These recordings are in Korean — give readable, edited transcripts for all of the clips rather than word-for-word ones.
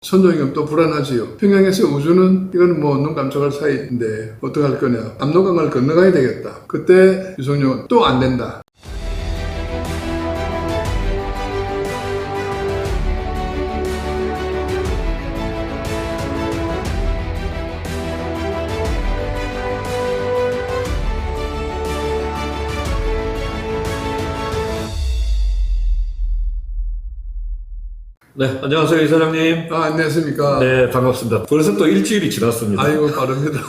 선조임금 또 불안하지요. 평양에서 우주는 이건 뭐 눈 깜짝할 사이인데 어떡할 거냐. 압록강을 건너가야 되겠다. 그때 유성룡은 또 안 된다. 네, 안녕하세요, 이사장님. 안녕하십니까. 네, 반갑습니다. 벌써 또 일주일이 지났습니다. 아이고, 빠릅니다.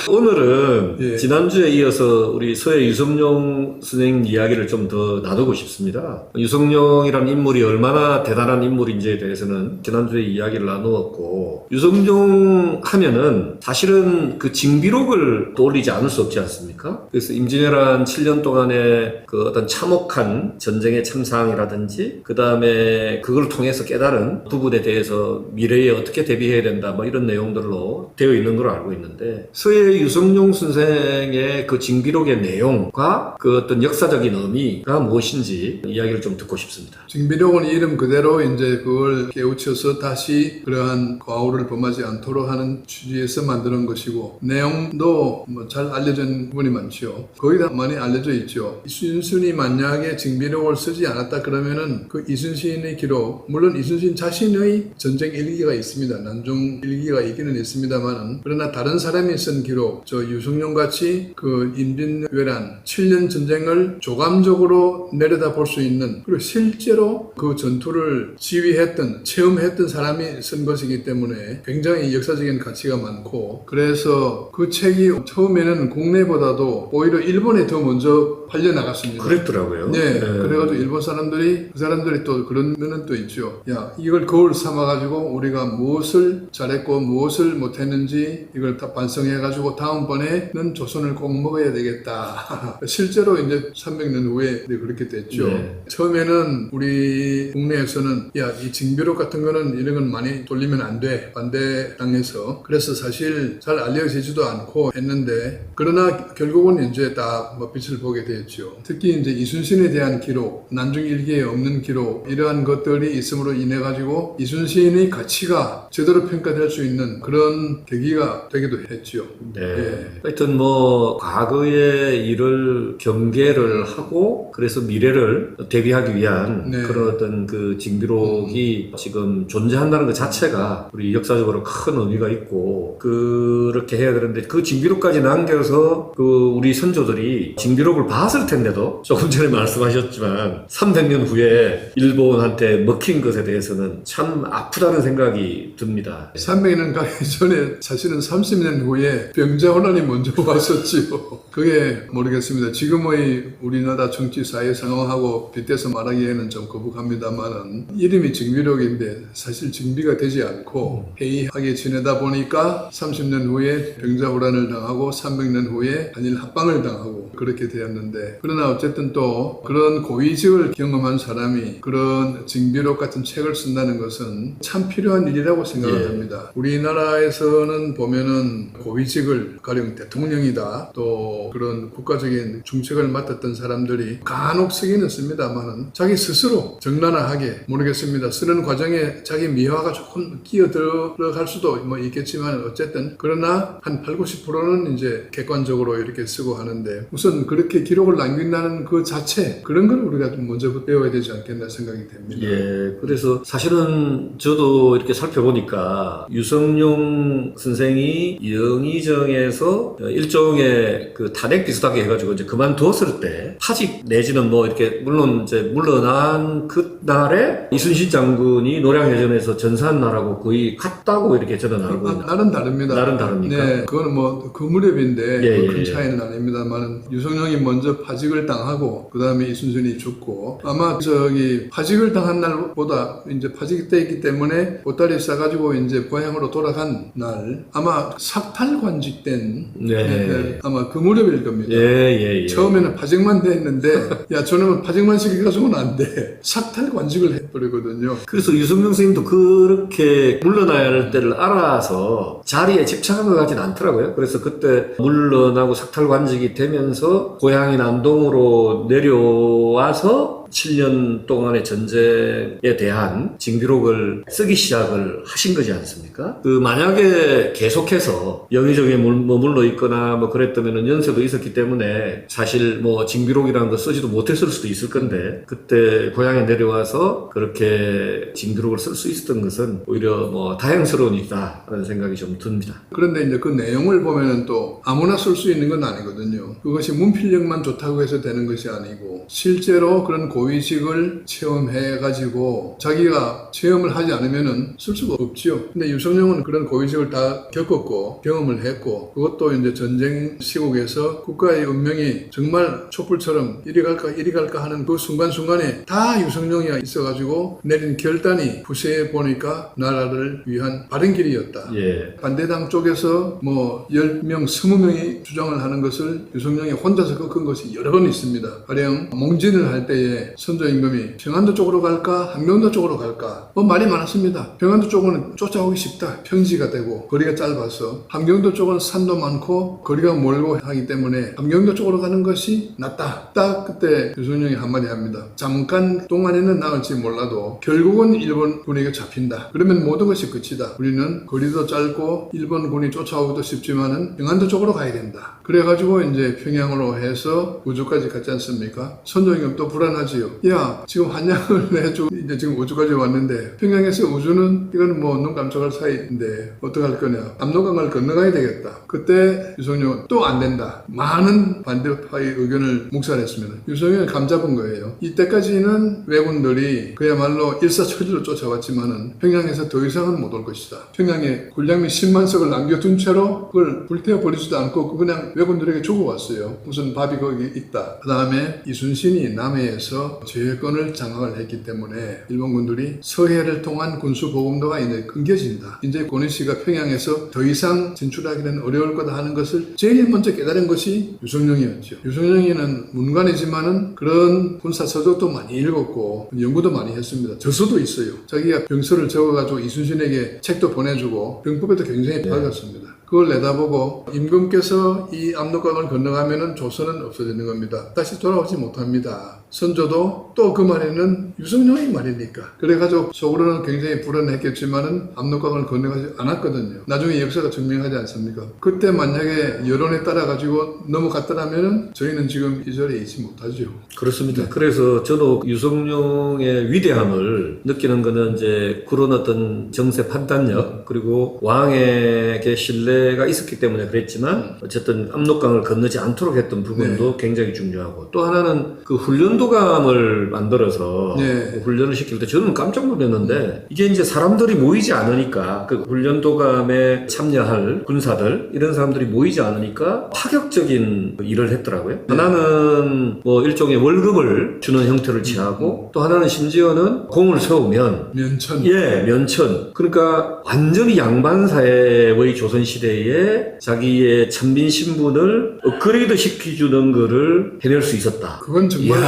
오늘은 예. 지난주에 이어서 우리 서해 유성룡 선생님 이야기를 좀 더 나누고 싶습니다. 유성룡이라는 인물이 얼마나 대단한 인물인지에 대해서는 지난주에 이야기를 나누었고, 유성룡 하면은 사실은 그 징비록을 떠올리지 않을 수 없지 않습니까? 그래서 임진왜란 7년 동안의 그 어떤 참혹한 전쟁의 참상이라든지, 그 다음에 그걸 통해서 깨달은 부분에 대해서 미래에 어떻게 대비해야 된다, 뭐 이런 내용들로 되어 있는 걸로 알고 있는데, 서해 유성룡 선생의 그 징비록의 내용과 그 어떤 역사적인 의미가 무엇인지 이야기를 좀 듣고 싶습니다. 징비록은 이름 그대로 이제 그걸 깨우쳐서 다시 그러한 과오를 범하지 않도록 하는 취지에서 만드는 것이고, 내용도 뭐 잘 알려진 부분이 많죠. 거의 다 많이 알려져 있죠. 이순신이 만약에 징비록을 쓰지 않았다 그러면은 그 이순신의 기록, 물론 이순신 자신의 전쟁 일기가 있습니다. 난중 일기가 있기는 있습니다만은, 그러나 다른 사람이 쓴 기록, 저 유성룡 같이 그 임진왜란 7년 전쟁을 조감적으로 내려다볼 수 있는, 그리고 실제로 그 전투를 지휘했던, 체험했던 사람이 쓴 것이기 때문에 굉장히 역사적인 가치가 많고, 그래서 그 책이 처음에는 국내보다도 오히려 일본에 더 먼저 팔려나갔습니다. 그랬더라고요. 네. 그래가지고 일본 사람들이, 그 사람들이 또 그런 면은 또 있죠. 야, 이걸 거울 삼아가지고 우리가 무엇을 잘했고 무엇을 못했는지 이걸 다 반성해가지고 다음번에는 조선을 꼭 먹어야 되겠다. 실제로 이제 300년 후에 그렇게 됐죠. 네. 처음에는 우리 국내에서는 야, 이 징비록 같은 거는 이런 건 많이 돌리면 안 돼. 반대당해서. 그래서 사실 잘 알려지지도 않고 했는데, 그러나 결국은 이제 다 뭐 빛을 보게 됐죠. 특히 이제 이순신에 대한 기록, 난중일기에 없는 기록, 이러한 것들이 있음으로 인해 가지고 이순신의 가치가 제대로 평가될 수 있는 그런 계기가 되기도 했죠. 네. 예. 하여튼 뭐 과거의 일을 경계를 하고 그래서 미래를 대비하기 위한 네. 그런 어떤 그 징비록이 지금 존재한다는 것 자체가 우리 역사적으로 큰 의미가 있고, 그렇게 해야 되는데 그 징비록까지 남겨서 그 우리 선조들이 징비록을 봤을 텐데도 조금 전에 말씀하셨지만 300년 후에 일본한테 먹힌 것에 대해서는 참 아프다는 생각이 듭니다. 300년 가기 전에 사실은 30년 후에 병자호란이 먼저 왔었지요. 그게 모르겠습니다. 지금의 우리나라 정치 사회 상황하고 빗대서 말하기에는 좀 거북합니다만은, 이름이 징비록인데 사실 징비가 되지 않고 해이하게 지내다 보니까 30년 후에 병자호란을 당하고 300년 후에 한일 합방을 당하고 그렇게 되었는데, 그러나 어쨌든 또 그런 고위직을 경험한 사람이 그런 징비록 같은 책을 쓴다는 것은 참 필요한 일이라고 생각을 합니다. 우리나라에서는 보면은 고위직을, 가령 대통령이다, 또 그런 국가적인 중책을 맡았던 사람들이 간혹 쓰기는 씁니다만은 자기 스스로 적나라하게, 모르겠습니다, 쓰는 과정에 자기 미화가 조금 끼어들어갈 수도 뭐 있겠지만, 어쨌든 그러나 한 80~90%는 이제 객관적으로 이렇게 쓰고 하는데, 우선 그렇게 기록을 남긴다는 그 자체, 그런 걸 우리가 좀 먼저 배워야 되지 않겠나 생각이 됩니다. 예, 그래서 사실은 저도 이렇게 살펴보니까 유성룡 선생이 영의정에서 일종의 그 탄핵 비슷하게 해가지고 이제 그만두었을 때 파직 내지는 뭐 이렇게, 물론 이제 물러난 그날에 이순신 장군이 노량해전에서 전사한 날하고 거의 같다고 이렇게 저는 알고 있는. 나는 다릅니다. 나름 다릅니까? 네, 그거는 뭐 그 무렵인데 예, 큰 예. 차이는 아닙니다만, 유성룡이 먼저 파직을 당하고 그 다음에 이순신이 죽고, 아마 저기 파직을 당한 날보다 이제 파직이 때 있기 때문에 보따리 싸가지고 이제 고향으로 돌아간 날, 아마 삭탈관직된 네. 아마 그 무렵일 겁니다. 예. 처음에는 파직만 됐는데 야, 저놈은 파직만 시켜가지고는 안 돼. 삭탈관직을 해버리거든요. 그래서 유성룡 선생님도 그렇게 물러나야 할 때를 알아서 자리에 집착한 것 같진 않더라고요. 그래서 그때 물러나고 삭탈관직이 되면서 고향인 안동으로 내려와서 7년 동안의 전쟁에 대한 징비록을 쓰기 시작을 하신 거지 않습니까? 만약에 계속해서 여기저기 머물러 있거나 뭐 그랬다면 연세도 있었기 때문에 사실 뭐 징비록이라는 거 쓰지도 못했을 수도 있을 건데, 그때 고향에 내려와서 그렇게 징비록을 쓸 수 있었던 것은 오히려 뭐 다행스러운 일이다라는 생각이 좀 듭니다. 그런데 이제 그 내용을 보면은 또 아무나 쓸 수 있는 건 아니거든요. 그것이 문필력만 좋다고 해서 되는 것이 아니고 실제로 그런 고위직을 체험해가지고 자기가 체험을 하지 않으면은 쓸 수가 없지요. 근데 유성룡은 그런 고위직을 다 겪었고 경험을 했고, 그것도 이제 전쟁 시국에서 국가의 운명이 정말 촛불처럼 이리 갈까 하는 그 순간순간에 다 유성룡이 있어가지고 내린 결단이 부세에 보니까 나라를 위한 바른 길이었다. 예. 반대당 쪽에서 뭐 10명, 20명이 주장을 하는 것을 유성룡이 혼자서 꺾은 것이 여러 번 있습니다. 가령 몽진을 할 때에 선조 임금이 평안도 쪽으로 갈까 함경도 쪽으로 갈까 뭐 말이 많았습니다. 평안도 쪽은 쫓아오기 쉽다. 평지가 되고 거리가 짧아서, 함경도 쪽은 산도 많고 거리가 멀고 하기 때문에 함경도 쪽으로 가는 것이 낫다. 딱 그때 유성룡이 한마디 합니다. 잠깐 동안에는 나을지 몰라도 결국은 일본군에게 잡힌다. 그러면 모든 것이 끝이다. 우리는 거리도 짧고 일본군이 쫓아오기도 쉽지만은 평안도 쪽으로 가야 된다. 그래가지고 이제 평양으로 해서 우주까지 갔지 않습니까? 선조임금 또 불안하지요. 야, 지금 한양을 해주고 이제 지금 우주까지 왔는데 평양에서 우주는 이건 뭐 눈 깜짝할 사이인데 어떡할 거냐. 압록강을 건너가야 되겠다. 그때 유성룡은 또 안 된다. 많은 반대파의 의견을 묵살했습니다. 유성룡이 감잡은 거예요. 이때까지는 왜군들이 그야말로 일사천리로 쫓아왔지만은 평양에서 더 이상은 못 올 것이다. 평양에 군량미 10만 석을 남겨둔 채로 그걸 불태워 버리지도 않고 그냥 왜군들에게 주고 왔어요. 무슨 밥이 거기 있다. 그 다음에 이순신이 남해에서 제해권을 장악을 했기 때문에 일본군들이 서해를 통한 군수 보급로가 이제 끊겨진다. 이제 고니씨가 평양에서 더 이상 진출하기는 어려울 거다 하는 것을 제일 먼저 깨달은 것이 유성룡이었죠. 유성룡이는 문관이지만은 그런 군사 서적도 많이 읽었고 연구도 많이 했습니다. 저서도 있어요. 자기가 병서를 적어가지고 이순신에게 책도 보내주고 병법에도 굉장히 밝았습니다. 그걸 내다보고 임금께서 이 압록강을 건너가면은 조선은 없어지는 겁니다. 다시 돌아오지 못합니다. 선조도 또 그 말에는 유성룡이 말이니까. 그래가지고 속으로는 굉장히 불안했겠지만은 압록강을 건너가지 않았거든요. 나중에 역사가 증명하지 않습니까? 그때 만약에 여론에 따라가지고 넘어갔더라면은 저희는 지금 이 자리에 있지 못하죠. 그렇습니다. 네. 그래서 저도 유성룡의 위대함을 느끼는 거는 이제 그런 어떤 정세 판단력, 그리고 왕에게 신뢰가 있었기 때문에 그랬지만 어쨌든 압록강을 건너지 않도록 했던 부분도 굉장히 중요하고, 또 하나는 그 훈련도감을 만들어서 훈련을 시킬 때 저는 깜짝 놀랐는데, 이게 이제 사람들이 모이지 않으니까, 그 훈련도감에 참여할 군사들 이런 사람들이 모이지 않으니까 파격적인 일을 했더라고요. 하나는 뭐 일종의 월급을 주는 형태를 취하고, 또 하나는 심지어는 공을 세우면 면천. 면천. 그러니까 완전히 양반사회의 조선시대에 자기의 천민 신분을 업그레이드 시켜주는 거를 해낼 수 있었다. 그건 정말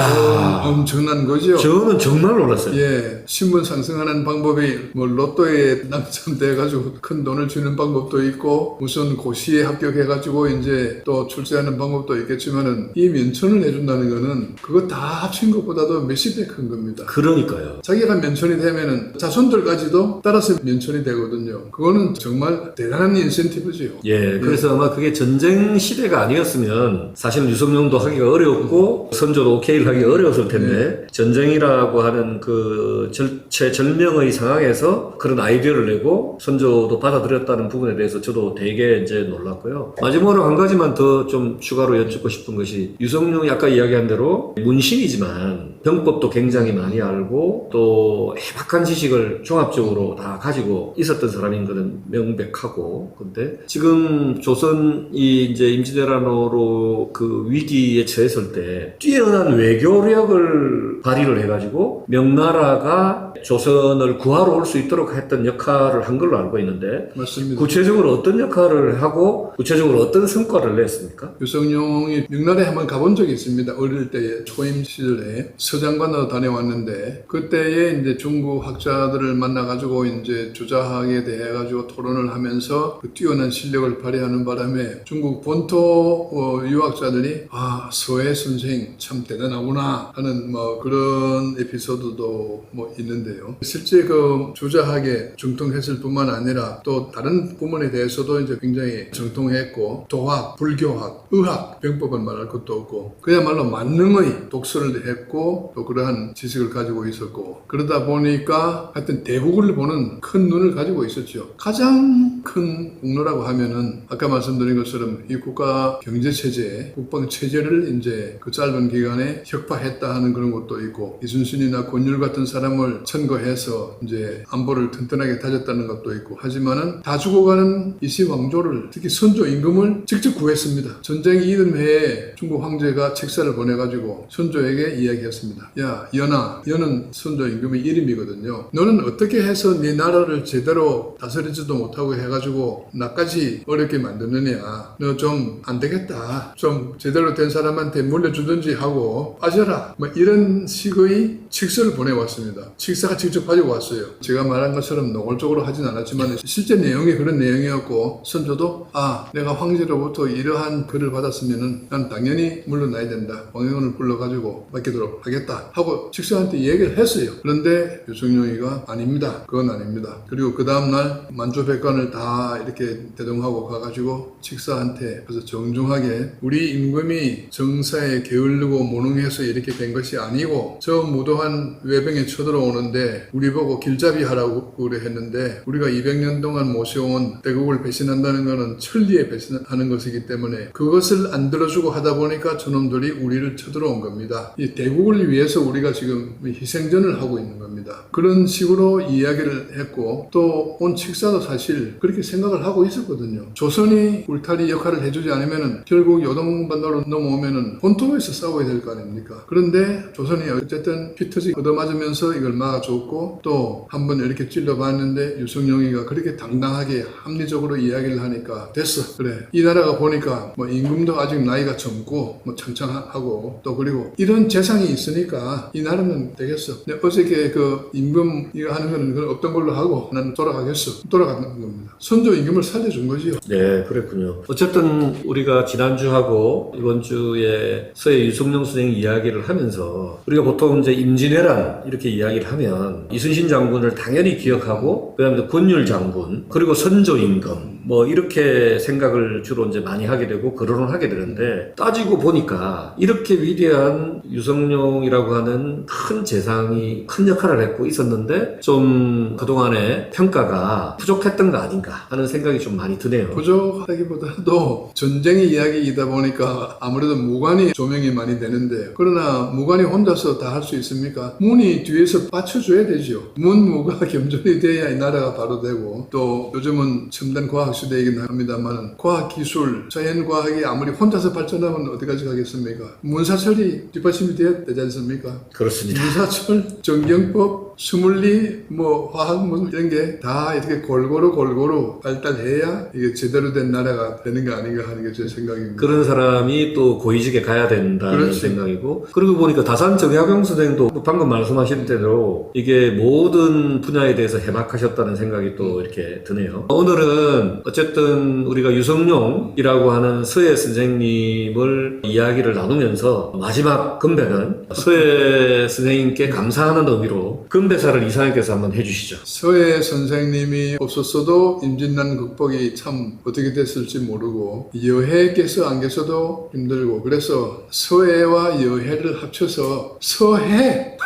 엄청난 거죠. 저는 정말 놀랐어요. 예, 신분 상승하는 방법이 뭐 로또에 당첨돼가지고 큰 돈을 주는 방법도 있고, 무슨 고시에 합격해가지고 이제 또 출세하는 방법도 있겠지만은, 이 면천을 해준다는 거는 그거 다 합친 것보다도 몇십 배 큰 겁니다. 그러니까요. 자기가 면천이 되면은 자손들까지도 따라서 면천이 되거든요. 그거는 정말 대단한 인센티브지요. 예, 그래서 아마 그게 전쟁 시대가 아니었으면 사실은 유성룡도 하기가 어려웠고 선조도 오케이를 하기 어려웠을 텐데, 전쟁이라고 하는 그 최절명의 상황에서 그런 아이디어를 내고 선조도 받아들였다는 부분에 대해서 저도 되게 이제 놀랐고요. 마지막으로 한 가지만 더 좀 추가로 여쭙고 싶은 것이, 유성룡이 아까 이야기한 대로 문신이지만 병법도 굉장히 많이 알고 또 해박한 지식을 종합적으로 다 가지고 있었던 사람인 것은 명백하고, 근데 지금 조선이 이제 임진왜란으로 그 위기에 처했을 때 뛰어난 외교력을 발휘를 해가지고 명나라가 조선을 구하러 올 수 있도록 했던 역할을 한 걸로 알고 있는데, 맞습니다. 구체적으로 어떤 역할을 하고 구체적으로 어떤 성과를 냈습니까? 유성룡이 명나라에 한번 가본 적이 있습니다. 어릴 때에 초임 시절에 서장관으로 다녀왔는데, 그때에 이제 중국 학자들을 만나가지고 이제 주자학에 대해 가지고 토론을 하면서 그 뛰어난 엄청난 실력을 발휘하는 바람에 중국 본토 유학자들이 서해 선생 참 대단하구나 하는 뭐 그런 에피소드도 뭐 있는데요. 실제 그 주자학에 정통했을 뿐만 아니라 또 다른 부문에 대해서도 이제 굉장히 정통했고, 도학, 불교학, 의학, 병법은 말할 것도 없고 그야말로 만능의 독서를 했고 또 그러한 지식을 가지고 있었고, 그러다 보니까 하여튼 대국을 보는 큰 눈을 가지고 있었죠. 가장 큰 공로라고 하면은 아까 말씀드린 것처럼 이 국가 경제 체제, 국방 체제를 이제 그 짧은 기간에 혁파했다 하는 그런 것도 있고, 이순신이나 권율 같은 사람을 천거해서 이제 안보를 튼튼하게 다졌다는 것도 있고, 하지만은 다 죽어가는 이시 왕조를, 특히 선조 임금을 직접 구했습니다. 전쟁이 이듬해에 중국 황제가 책사를 보내가지고 선조에게 이야기했습니다. 야, 연아, 연은 선조 임금의 이름이거든요. 너는 어떻게 해서 네 나라를 제대로 다스리지도 못하고 해가지고 나까지 어렵게 만드느냐. 너 좀 안 되겠다. 좀 제대로 된 사람한테 물려주든지 하고 빠져라. 뭐 이런 식의 칙서를 보내왔습니다. 칙사가 직접 가지고 왔어요. 제가 말한 것처럼 노골적으로 하진 않았지만 실제 내용이 그런 내용이었고, 선조도 내가 황제로부터 이러한 글을 받았으면은 난 당연히 물러나야 된다. 왕영을 불러가지고 맡기도록 하겠다 하고 칙사한테 얘기를 했어요. 그런데 유성룡이가 아닙니다. 그건 아닙니다. 그리고 그 다음날 만주백관을 다 이렇게 대동하고 가가지고 칙사한테 그래서 정중하게 우리 임금이 정사에 게을르고 무능해서 이렇게 된 것이 아니고 저 무도한 외병에 쳐들어오는데 우리 보고 길잡이 하라고 그래 했는데, 우리가 200년 동안 모셔온 대국을 배신한다는 것은 천리에 배신하는 것이기 때문에 그것을 안 들어주고 하다 보니까 저놈들이 우리를 쳐들어온 겁니다. 이 대국을 위해서 우리가 지금 희생전을 하고 있는 겁니다. 그런 식으로 이야기를 했고, 또 온 칙사도 사실 그렇게 생각을 하고 있었거든요. 조선이 울타리 역할을 해주지 않으면은 결국 요동반도로 넘어오면은 본토에서 싸워야 될 거 아닙니까? 그런데 조선이 어쨌든 피터지 얻어맞으면서 이걸 막아줬고, 또 한번 이렇게 찔러봤는데 유성룡이가 그렇게 당당하게 합리적으로 이야기를 하니까 됐어. 그래. 이 나라가 보니까 뭐 임금도 아직 나이가 젊고 뭐 창창하고 또 그리고 이런 재상이 있으니까 이 나라는 되겠어. 근데 어저께 그 임금 이거 하는 거는 없던 걸로 하고 난 돌아가겠어. 돌아가는 겁니다. 선조 임금을 살려준 거지요. 네, 그랬군요. 어쨌든 우리가 지난주하고 이번 주에 서해 유성룡 선생 이야기를 하면서 우리가 보통 이제 임진왜란 이렇게 이야기를 하면 이순신 장군을 당연히 기억하고, 그다음에 권율 장군, 그리고 선조 임금 뭐 이렇게 생각을 주로 이제 많이 하게 되고 거론을 하게 되는데, 따지고 보니까 이렇게 위대한 유성룡이라고 하는 큰 재상이 큰 역할을 했고 있었는데 좀 그동안의 평가가 부족했던 거 아닌가 하는 생각이 좀 많이 드네요. 부족하기보다도 전쟁의 이야기이다 보니까 아무래도 무관이 조명이 많이 되는데, 그러나 무관이 혼자서 다 할 수 있습니까? 문이 뒤에서 받쳐줘야 되죠. 문무가 겸손이 돼야 이 나라가 바로 되고, 또 요즘은 첨단 과학 시대이긴 합니다만 과학기술, 자연과학이 아무리 혼자서 발전하면 어디까지 가겠습니까? 문사철이 뒷받침이 돼야 되지 않습니까? 그렇습니다. 문사철, 정경법, 수물리, 뭐 화학 뭐 이런 게 다 이렇게 골고루 발달해야 이게 제대로 된 나라가 되는 거 아닌가 하는 게 제 생각입니다. 그런 사람이 또 고위직에 가야 된다는 그렇지. 생각이고, 그리고 보니까 다산 정약용 선생도 방금 말씀하신 대로 이게 모든 분야에 대해서 해박하셨다는 생각이 또 이렇게 드네요. 오늘은 어쨌든 우리가 유성룡이라고 하는 서해 선생님을 이야기를 나누면서 마지막 건배는 서해 선생님께 감사하는 의미로 건배사를 이사님께서 한번 해주시죠. 서해 선생님이 없었어도 임진난 극복이 참 어떻게 됐을지 모르고, 여해께서 안 계셔도 힘들고, 그래서 서해와 여해를 합쳐서 서해!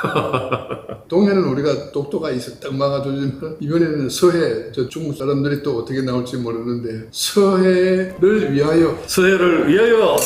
동해는 우리가 똑똑하게 딱 막아주지만 이번에는 서해, 저 중국 사람들이 또 어떻게 나올지 모르는데 서해를 위하여 서해를 위하여!